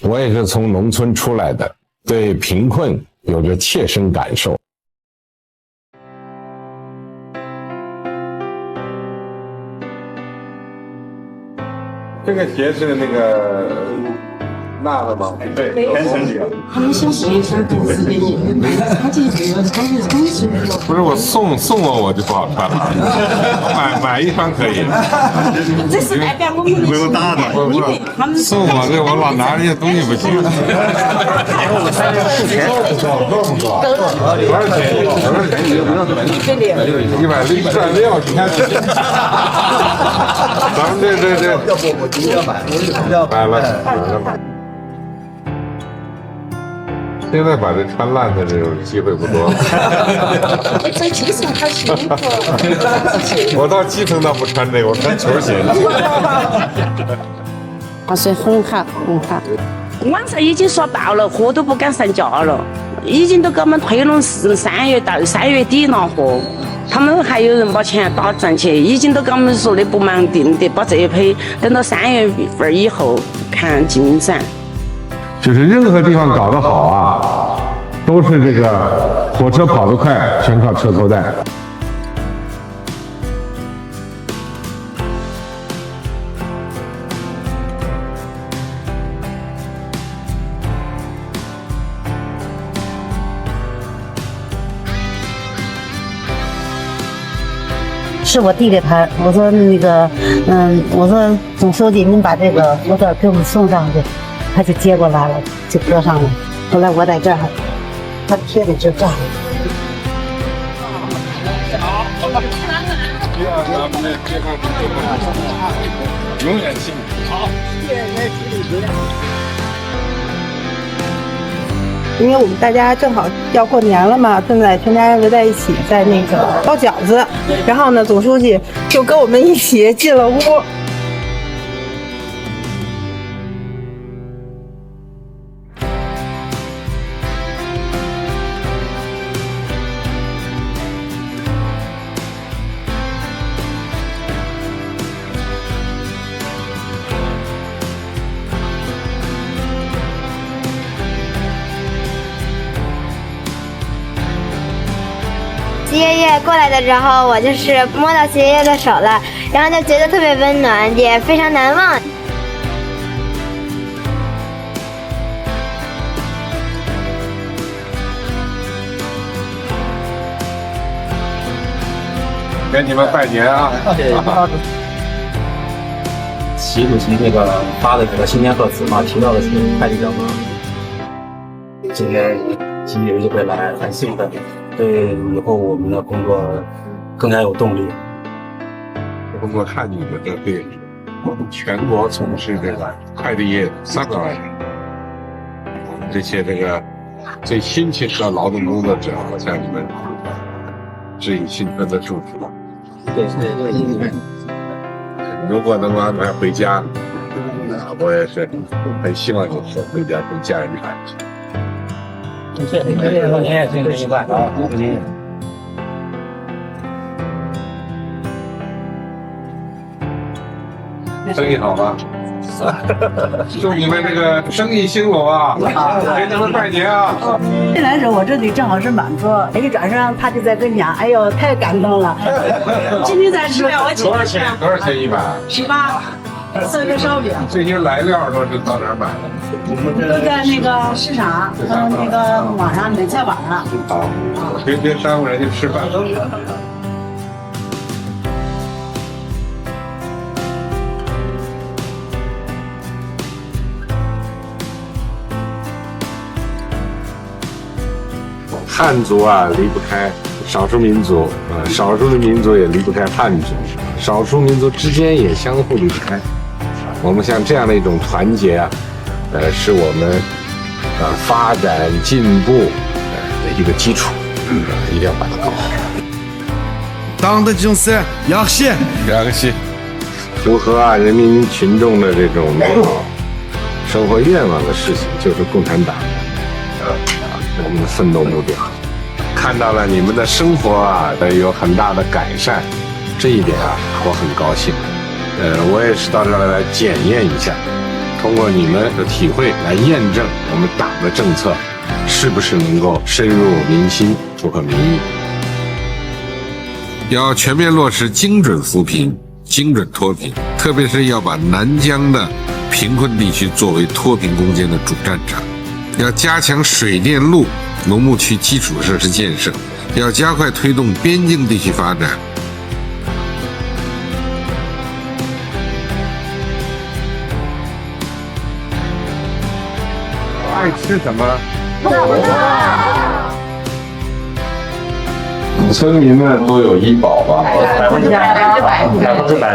我也是从农村出来的，对贫困有着切身感受。这个鞋是那个纳的吗？对，天生的。他们想学生都是的，他就这个感觉很舒服。不是我送我就不好穿了，买一双可以。这是代表我们的不用打的，因为他们送我这我老拿这些东西不行。多少钱？160，160，你看。咱们这，要不我今天买了。现在把这穿烂的这种机会不多了。在基层好辛苦。我到基层倒不穿这个，我穿球鞋。还是很好，很好。网上已经说到了，货都不敢上架了，已经都给我们推了3月底拿货。他们还有人把钱打上去，已经都跟我们说的不忙定的，把这一批等到3月份以后看进展。就是任何地方搞得好啊，都是这个火车跑得快，全靠车头带。是我递给他，我说那个，我说总书记，您把这个模特给我们送上去，他就接过来了，就搁上了。后来我在这儿，他贴的就这儿。永远幸福。好，因为我们大家正好要过年了嘛，正在全家围在一起，在那个包饺子，然后呢，总书记就跟我们一起进了屋。齐爷爷过来的时候，我就是摸到齐爷爷的手了，然后就觉得特别温暖，也非常难忘。给你们拜年啊！习主席那个发的这个新年贺词嘛，提到的是快递员嘛，今天习爷爷会来，很兴奋。对以后我们的工作更加有动力。通过看你们的对全国从事这个快递业300万人，我们这些最辛勤的劳动工作者，我向你们致以新春的祝福。对，如果能够安排回家，我也是很希望你们回家跟家人团聚。谢谢您，您也辛苦一半啊，辛苦您。生意好吗？祝你们这个生意兴隆啊！给你们拜年啊！进来的时候我这里正好是满桌，一转身他就在跟前，哎呦，太感动了。今天在吃了，我多少钱？多少钱一碗？18，送个烧饼。这些来料都是到哪儿买的？都在那个市场，那个网上买菜网上。好，别耽误人家吃饭。汉族啊，离不开少数民族，少数的民族也离不开汉族，少数民族之间也相互离不开。我们像这样的一种团结啊，是我们发展进步的一个基础，一定要把它搞好。党的精神要写，符合人民群众的这种生活愿望的事情，就是共产党我们的奋斗目标。看到了你们的生活啊有很大的改善，这一点啊我很高兴。我也是到这儿来检验一下，通过你们的体会来验证我们党的政策是不是能够深入民心、符合民意。要全面落实精准扶贫、精准脱贫，特别是要把南疆的贫困地区作为脱贫攻坚的主战场。要加强水电路、农牧区基础设施建设，要加快推动边境地区发展。爱吃什么？村民们都有医保吧100%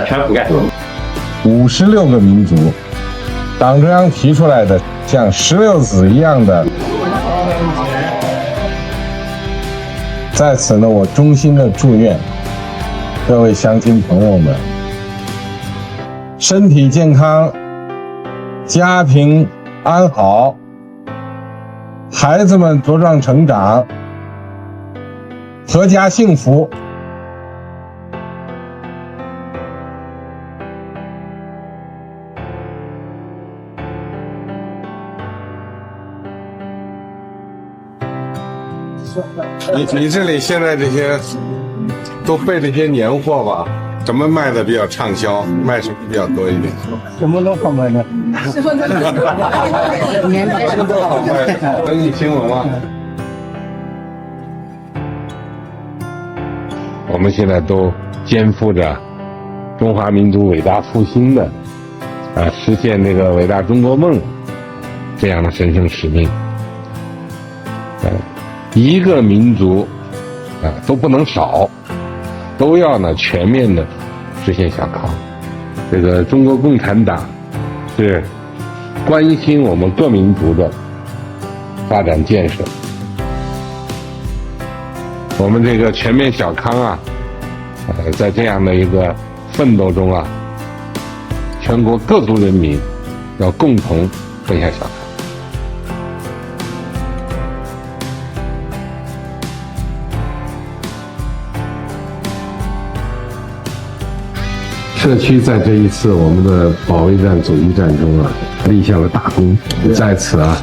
全覆盖。56个民族，党中央提出来的像石榴籽一样的。在此呢，我衷心的祝愿各位乡亲朋友们身体健康，家庭安好，孩子们茁壮成长，阖家幸福。你这里现在这些都备这些年货吧？什么卖的比较畅销？卖什么比较多一点？什么都好卖的。生意兴隆啊！我们现在都肩负着中华民族伟大复兴的实现这个伟大中国梦这样的神圣使命。一个民族都不能少，都要呢全面的实现小康。这个中国共产党是关心我们各民族的发展建设。我们这个全面小康啊，在这样的一个奋斗中啊，全国各族人民要共同奔向小康。社区在这一次我们的保卫战、阻击战中啊，立下了大功。在此啊，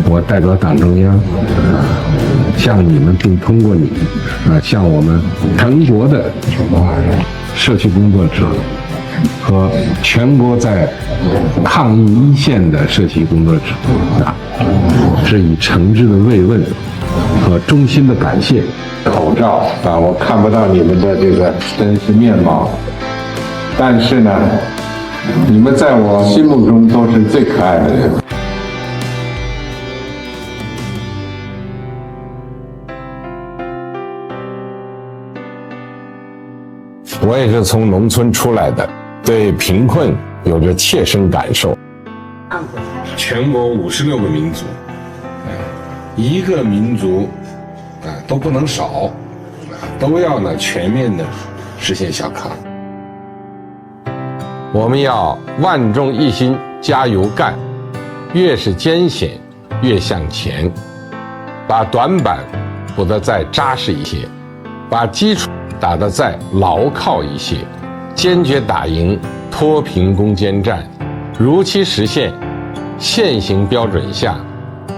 我代表党中央向你们，并通过你向我们全国的社区工作者和全国在抗疫一线的社区工作者致以诚挚的慰问和衷心的感谢。口罩我看不到你们的这个真实面貌。但是呢，你们在我心目中都是最可爱的人。我也是从农村出来的，对贫困有着切身感受。全国56个民族，一个民族都不能少，都要呢全面的实现小康。我们要万众一心，加油干，越是艰险越向前，把短板补得再扎实一些，把基础打得再牢靠一些，坚决打赢脱贫攻坚战，如期实现现行标准下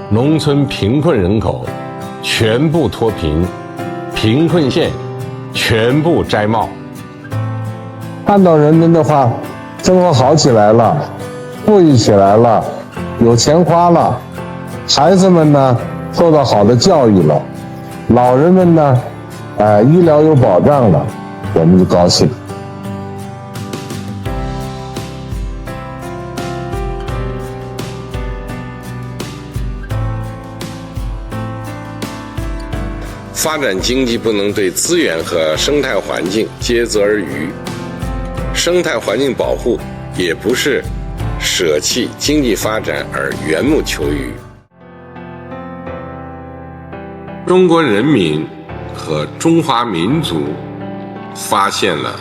农村贫困人口全部脱贫，贫困县全部摘帽。看到人民的话，生活好起来了，富裕起来了，有钱花了，孩子们呢受到好的教育了，老人们呢医疗有保障了，我们就高兴。发展经济不能对资源和生态环境竭泽而渔，生态环境保护也不是舍弃经济发展而缘木求鱼。中国人民和中华民族发现了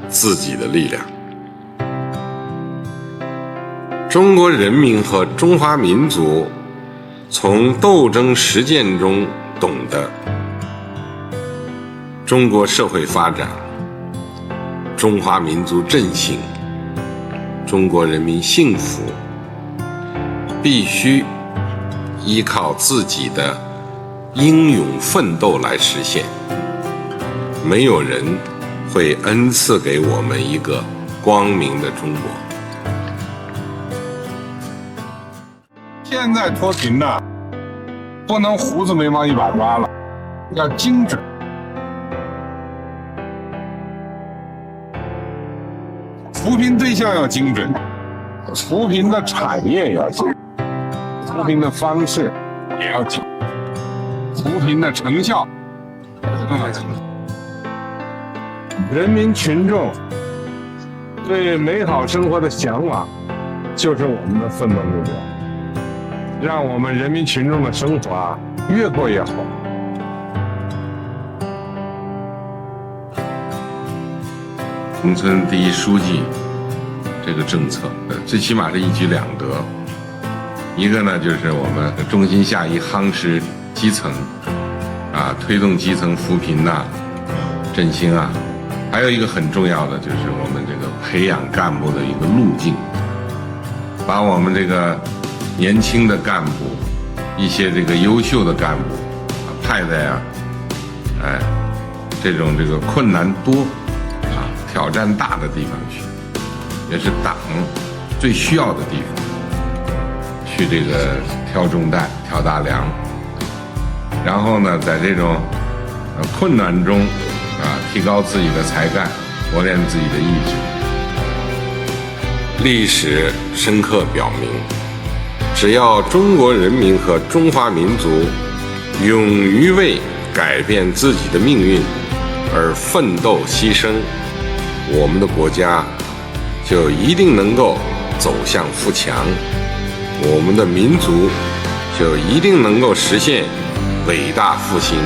自己的力量。中国人民和中华民族从斗争实践中懂得，中国社会发展，中华民族振兴，中国人民幸福，必须依靠自己的英勇奋斗来实现。没有人会恩赐给我们一个光明的中国。现在脱贫呢，不能胡子眉毛一把抓了，要精准。扶贫对象要精准，扶贫的产业要精准，扶贫的方式也要精准，扶贫的成效更要精准。人民群众对美好生活的向往，就是我们的奋斗目标。让我们人民群众的生活啊，越过越好。农村第一书记这个政策，最起码是一举两得。一个呢，就是我们重心下移夯实基层，推动基层扶贫呐、振兴啊。还有一个很重要的，就是我们这个培养干部的一个路径，把我们这个年轻的干部，一些这个优秀的干部，派在这种困难多、挑战大的地方去，也是党最需要的地方，去这个挑重担、挑大梁，然后呢，在这种困难中提高自己的才干，磨练自己的意志。历史深刻表明，只要中国人民和中华民族勇于为改变自己的命运而奋斗牺牲，我们的国家就一定能够走向富强，我们的民族就一定能够实现伟大复兴。